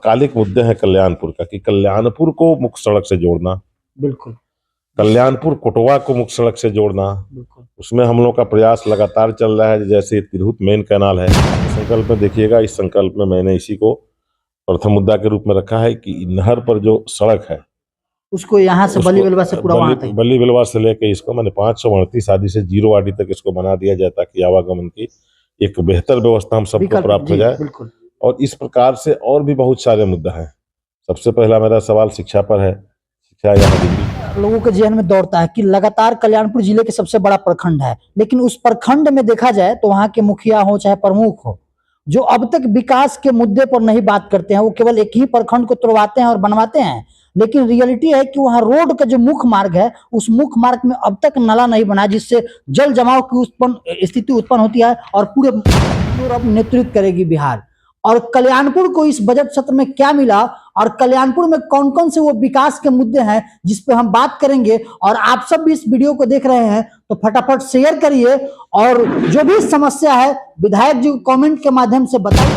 तत्कालिक मुद्दे हैं कल्याणपुर का, कि कल्याणपुर को मुख्य सड़क से जोड़ना, बिल्कुल, कल्याणपुर कोटवा को मुख्य सड़क से जोड़ना, बिल्कुल, उसमें हम लोग का प्रयास लगातार चल रहा है। जैसे तिरहुत मेन कैनाल है, संकल्प में देखिएगा, इस संकल्प में मैंने इसी को प्रथम मुद्दा के रूप में रखा है कि नहर पर जो सड़क है उसको यहाँ से बली बिलवा से पूरा वहां तक, बल्ली बिलवा से लेके इसको मैंने 538 आदि से 0 आदि तक इसको बना दिया जाए, ताकि आवागमन की एक बेहतर व्यवस्था हम सबको प्राप्त हो जाए। बिल्कुल। और इस प्रकार से और भी बहुत सारे मुद्दा हैं। सबसे पहला मेरा सवाल शिक्षा पर है। शिक्षा यहाँ डिग्री लोगों के जहन में दौड़ता है कि लगातार कल्याणपुर जिले के सबसे बड़ा प्रखंड है, लेकिन उस प्रखंड में देखा जाए तो वहां के मुखिया हो चाहे प्रमुख हो, जो अब तक विकास के मुद्दे पर नहीं बात करते हैं। वो केवल एक ही प्रखंड को तुड़वाते हैं और बनवाते हैं, लेकिन रियलिटी है कि वहां रोड का जो मुख्य मार्ग है, उस मुख्य मार्ग में अब तक नाला नहीं बना, जिससे जल जमाव की स्थिति उत्पन्न होती है और पूरे अब नेतृत्व करेगी बिहार। और कल्याणपुर को इस बजट सत्र में क्या मिला और कल्याणपुर में कौन कौन से वो विकास के मुद्दे हैं जिस पे हम बात करेंगे। और आप सब भी इस वीडियो को देख रहे हैं तो फटाफट शेयर करिए, और जो भी समस्या है विधायक जी को कमेंट के माध्यम से बताइए।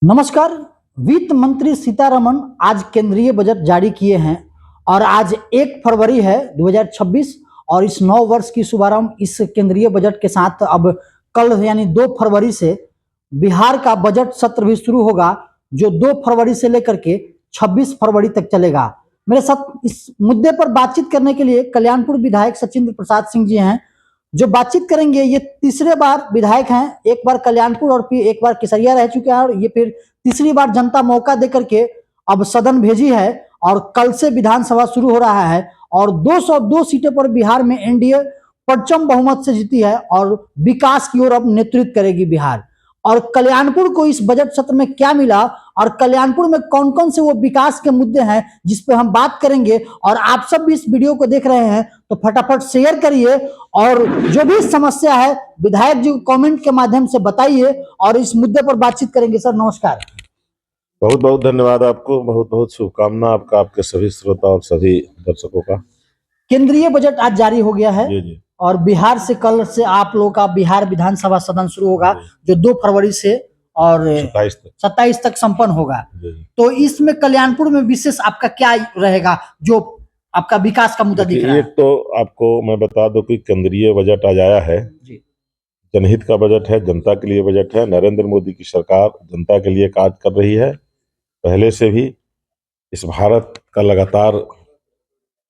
नमस्कार, वित्त मंत्री सीतारमण आज केंद्रीय बजट जारी किए हैं और आज 1 फरवरी है 2026 और इस 9 वर्ष की शुभारंभ इस केंद्रीय बजट के साथ अब कल यानी 2 फरवरी से बिहार का बजट सत्र भी शुरू होगा, जो 2 फरवरी से लेकर के 26 फरवरी तक चलेगा। मेरे साथ इस मुद्दे पर बातचीत करने के लिए कल्याणपुर विधायक सचिंद्र प्रसाद सिंह जी हैं, जो बातचीत करेंगे। ये तीसरे बार विधायक हैं, एक बार कल्याणपुर और फिर एक बार केसरिया रह चुके हैं, और ये फिर तीसरी बार जनता मौका देकर के अब सदन भेजी है और कल से विधानसभा शुरू हो रहा है। और 202 सीटों पर बिहार में एनडीए परचम बहुमत से जीती है और विकास की ओर अब नेतृत्व करेगी बिहार। और कल्याणपुर को इस बजट सत्र में क्या मिला और कल्याणपुर में कौन कौन से वो विकास के मुद्दे हैं जिस पे हम बात करेंगे। और आप सब भी इस वीडियो को देख रहे हैं तो फटाफट शेयर करिए, और जो भी समस्या है विधायक जी को कमेंट के माध्यम से बताइए और इस मुद्दे पर बातचीत करेंगे। सर नमस्कार। बहुत बहुत धन्यवाद आपको, बहुत बहुत शुभकामना आपका, आपके सभी श्रोता और सभी दर्शकों का। केंद्रीय बजट आज जारी हो गया है जी। और बिहार से कल से आप लोगों का बिहार विधानसभा सदन शुरू होगा, जो 2 फरवरी से और 27 तक संपन्न होगा। तो इसमें कल्याणपुर में विशेष आपका क्या रहेगा, जो आपका विकास का मुद्दा दिख रहा है? एक तो आपको मैं बता दूं कि केंद्रीय बजट आज आया है, जनहित का बजट है, जनता के लिए बजट है। नरेंद्र मोदी की सरकार जनता के लिए कार्य कर रही है। पहले से भी इस भारत का लगातार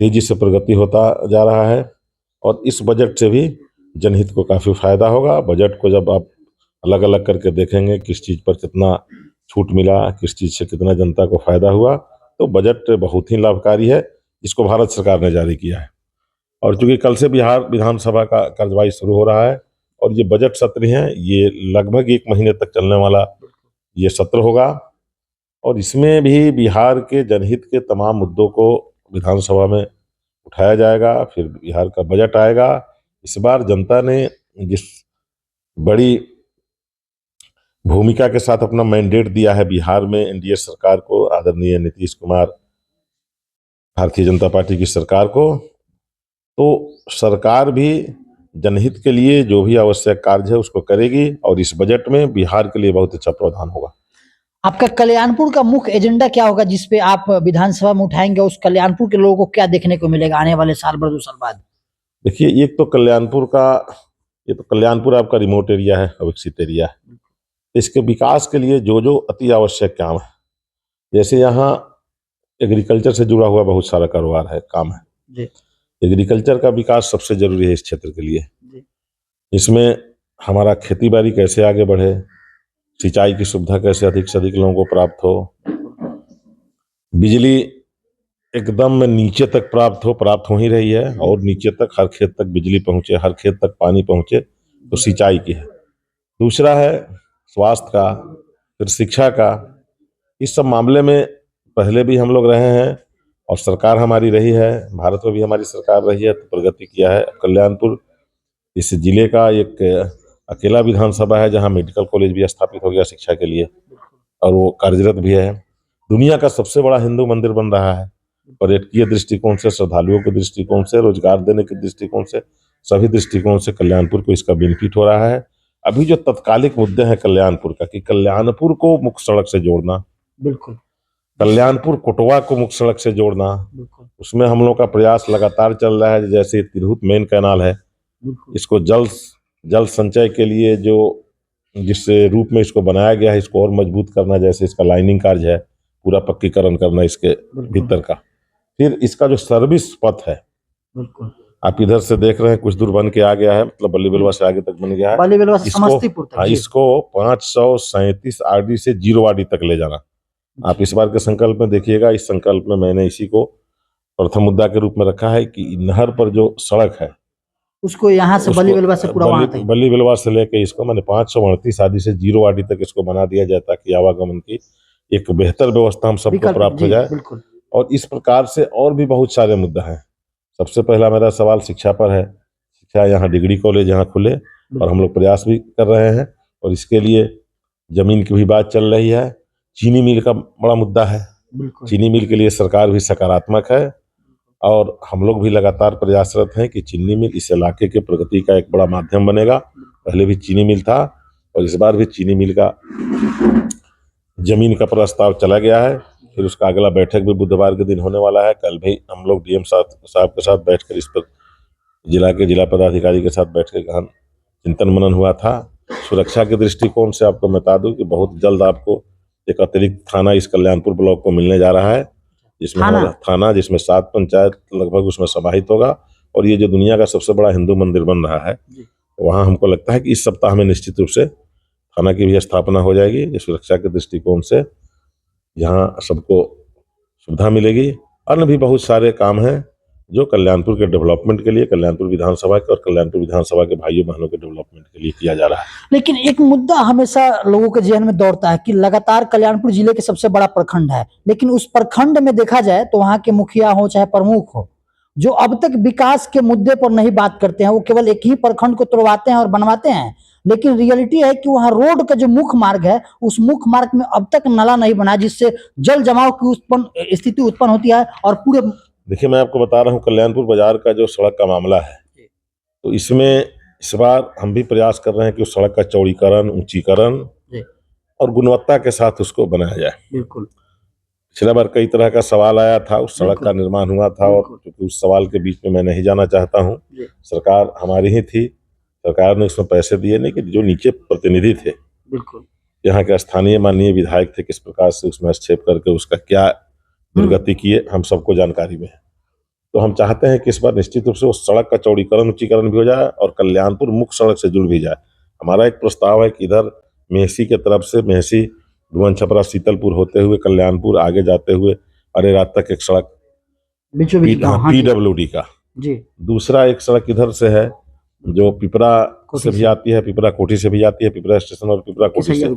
तेजी से प्रगति होता जा रहा है और इस बजट से भी जनहित को काफी फायदा होगा। बजट को जब आप अलग अलग करके देखेंगे, किस चीज पर कितना छूट मिला, किस चीज से कितना जनता को फायदा हुआ, तो बजट बहुत ही लाभकारी है, जिसको भारत सरकार ने जारी किया है। और चूंकि कल से बिहार विधानसभा का कार्यवाही शुरू हो रहा है और ये बजट सत्र है, ये लगभग 1 महीने तक चलने वाला ये सत्र होगा और इसमें भी बिहार के जनहित के तमाम मुद्दों को विधानसभा में उठाया जाएगा। फिर बिहार का बजट आएगा। इस बार जनता ने जिस बड़ी भूमिका के साथ अपना मैंडेट दिया है बिहार में एनडीए सरकार को, आदरणीय नीतीश कुमार भारतीय जनता पार्टी की सरकार को, तो सरकार भी जनहित के लिए जो भी आवश्यक कार्य है उसको करेगी और इस बजट में बिहार के लिए बहुत अच्छा प्रावधान होगा। आपका कल्याणपुर का मुख्य एजेंडा क्या होगा जिसपे आप विधानसभा में उठाएंगे? उस कल्याणपुर के लोगों को क्या देखने को मिलेगा आने वाले साल भर 2 साल बाद? देखिए, एक तो कल्याणपुर आपका रिमोट एरिया है, अविकसित एरिया है। इसके विकास के लिए जो जो अति आवश्यक काम है, जैसे यहाँ एग्रीकल्चर से जुड़ा हुआ बहुत सारा कारोबार है, काम है जी। एग्रीकल्चर का विकास सबसे जरूरी है इस क्षेत्र के लिए जी। इसमें हमारा खेती बाड़ी कैसे आगे बढ़े, सिंचाई की सुविधा कैसे अधिक से अधिक लोगों को प्राप्त हो, बिजली एकदम नीचे तक प्राप्त हो ही रही है और नीचे तक हर खेत तक बिजली पहुंचे, हर खेत तक पानी पहुंचे, तो सिंचाई की है। दूसरा है स्वास्थ्य का, फिर शिक्षा का। इस सब मामले में पहले भी हम लोग रहे हैं और सरकार हमारी रही है, भारत में भी हमारी सरकार रही है, तो प्रगति किया है। कल्याणपुर इस जिले का एक अकेला विधानसभा है जहां मेडिकल कॉलेज भी स्थापित हो गया शिक्षा के लिए और वो कार्यरत भी है। दुनिया का सबसे बड़ा हिंदू मंदिर बन रहा है। पर्यटकीय दृष्टिकोण से, श्रद्धालुओं के दृष्टिकोण से, रोजगार देने के दृष्टिकोण से, सभी दृष्टिकोण से कल्याणपुर को इसका बेनिफिट हो रहा है। अभी जो तत्कालिक मुद्दे हैं कल्याणपुर का, कि कल्याणपुर को मुख्य सड़क से जोड़ना, बिल्कुल कल्याणपुर कोटवा को मुख्य सड़क से जोड़ना, बिल्कुल उसमें हम लोग का प्रयास लगातार चल रहा है। जैसे तिरहुत मेन कैनाल है, बिल्कुल इसको जल संचय के लिए जो जिस रूप में इसको बनाया गया है, इसको और मजबूत करना, जैसे इसका लाइनिंग कार्य है, पूरा पक्कीकरण करना इसके भीतर का। फिर इसका जो सर्विस पथ है, बिल्कुल आप इधर से देख रहे हैं, कुछ दूर बन के आ गया है, मतलब बल्ली बिलवा से आगे तक बन गया है। बालीबेलवा से समस्तीपुर तक। हाँ, जी। इसको 537 आरडी से 0 आरडी तक ले जाना। आप इस बार के संकल्प में देखिएगा, इस संकल्प में मैंने इसी को प्रथम मुद्दा के रूप में रखा है कि नहर पर जो सड़क है उसको यहाँ से बालीबेलवा से पूरा वहां तक, बल्ली बिलवा से लेके इसको मैंने 538 आरडी से 0 आरडी तक इसको बना दिया जाए, ताकि आवागमन की एक बेहतर व्यवस्था हम सबको विकल्प, प्राप्त हो जी, जाए। बिल्कुल। और इस प्रकार से और भी बहुत सारे मुद्दा हैं। सबसे पहला मेरा सवाल शिक्षा पर है। शिक्षा यहाँ डिग्री कॉलेज यहाँ खुले, और हम लोग प्रयास भी कर रहे हैं, और इसके लिए जमीन की भी बात चल रही है। चीनी मिल का बड़ा मुद्दा है, बिल्कुल चीनी मिल के लिए सरकार भी सकारात्मक है, और हम लोग भी लगातार प्रयासरत हैं कि चीनी मिल इस इलाके के प्रगति का एक बड़ा माध्यम बनेगा। पहले भी चीनी मिल था, और इस बार भी चीनी मिल का जमीन का प्रस्ताव चला गया है। फिर उसका अगला बैठक भी बुधवार के दिन होने वाला है। कल भी हम लोग डीएम साहब के साथ बैठकर इस पर जिला पदाधिकारी के साथ बैठ के गहन चिंतन मनन हुआ था। सुरक्षा के दृष्टिकोण से आपको बता दूं कि बहुत जल्द आपको एक अतिरिक्त थाना इस कल्याणपुर ब्लॉक को मिलने जा रहा है, जिसमें हमारा थाना, जिसमें 7 पंचायत लगभग उसमें समाहित होगा। और ये जो दुनिया का सबसे बड़ा हिंदू मंदिर बन रहा है, वहाँ हमको लगता है कि इस सप्ताह में निश्चित रूप से थाना की भी स्थापना हो जाएगी। ये सुरक्षा के दृष्टिकोण से यहाँ सबको सुविधा मिलेगी। अन्य भी बहुत सारे काम हैं जो कल्याणपुर के डेवलपमेंट के लिए, कल्याणपुर विधानसभा के और कल्याणपुर विधानसभा के भाइयों बहनों के डेवलपमेंट के लिए किया जा रहा है। लेकिन एक मुद्दा हमेशा लोगों के जहन में दौड़ता है कि लगातार कल्याणपुर जिले के सबसे बड़ा प्रखंड है, लेकिन उस प्रखंड में देखा जाए तो वहां के मुखिया हो चाहे प्रमुख हो, जो अब तक विकास के मुद्दे पर नहीं बात करते हैं, वो केवल एक ही प्रखंड को तोड़वाते हैं और बनवाते हैं। लेकिन रियलिटी है कि वहां रोड का जो मुख्य मार्ग है, उस मुख्य मार्ग में अब तक नाला नहीं बना, जिससे जल जमाव की स्थिति उत्पन्न होती है। और पूरे, देखिए, मैं आपको बता रहा हूँ, कल्याणपुर बाजार का जो सड़क का मामला है, तो इसमें इस बार हम भी प्रयास कर रहे हैं कि उस सड़क का चौड़ीकरण, ऊंचीकरण और गुणवत्ता के साथ उसको बनाया जाए। बिल्कुल पिछला बार कई तरह का सवाल आया था, उस सड़क का निर्माण हुआ था, और क्योंकि उस सवाल के बीच में मैं नहीं जाना चाहता हूँ। सरकार हमारी ही थी, सरकार ने उसमें पैसे दिए नहीं, कि जो नीचे प्रतिनिधि थे, बिल्कुल यहाँ के स्थानीय माननीय विधायक थे, किस प्रकार से उसमें हस्तक्षेप करके उसका क्या दुर्गति किए, हम सबको जानकारी में है। तो हम चाहते हैं कि इस बार निश्चित रूप से उस सड़क का चौड़ीकरण, ऊंचीकरण भी हो जाए और कल्याणपुर मुख्य सड़क से जुड़ भी जाए। हमारा एक प्रस्ताव है कि इधर मेहसी के तरफ से, मेहसी धुवन छपरा शीतलपुर होते हुए कल्याणपुर आगे जाते हुए अरे रात तक एक सड़क PWD का, जी, दूसरा एक सड़क इधर से है जो पिपरा से भी आती है, पिपरा कोठी से भी जाती है, पिपरा स्टेशन और पिपरा कोठी से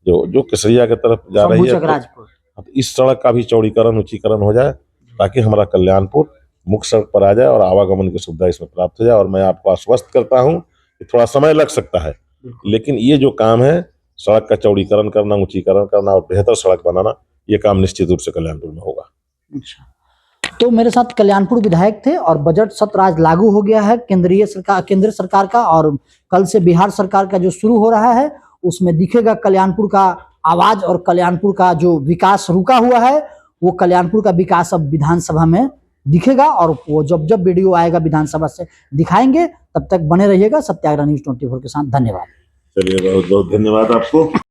जो केसरिया की तरफ जा रही है। तो इस सड़क का भी चौड़ीकरण, ऊंचीकरण हो जाए, ताकि हमारा कल्याणपुर मुख्य सड़क पर आ जाए और आवागमन की सुविधा इसमें प्राप्त हो जाए। और मैं आपको आश्वस्त करता हूं कि थोड़ा समय लग सकता है, लेकिन ये जो काम है, सड़क का चौड़ीकरण करना, ऊंचीकरण करना और बेहतर सड़क बनाना, ये काम निश्चित रूप से कल्याणपुर में होगा। अच्छा, तो मेरे साथ कल्याणपुर विधायक थे, और बजट सत्र आज लागू हो गया है केंद्र सरकार का, और कल से बिहार सरकार का जो शुरू हो रहा है, उसमें दिखेगा कल्याणपुर का आवाज, और कल्याणपुर का जो विकास रुका हुआ है, वो कल्याणपुर का विकास अब विधानसभा में दिखेगा। और वो जब वीडियो आएगा विधानसभा से दिखाएंगे। तब तक बने रहिएगा सत्याग्रह न्यूज़ 24 के साथ। धन्यवाद। चलिए, बहुत बहुत धन्यवाद आपको।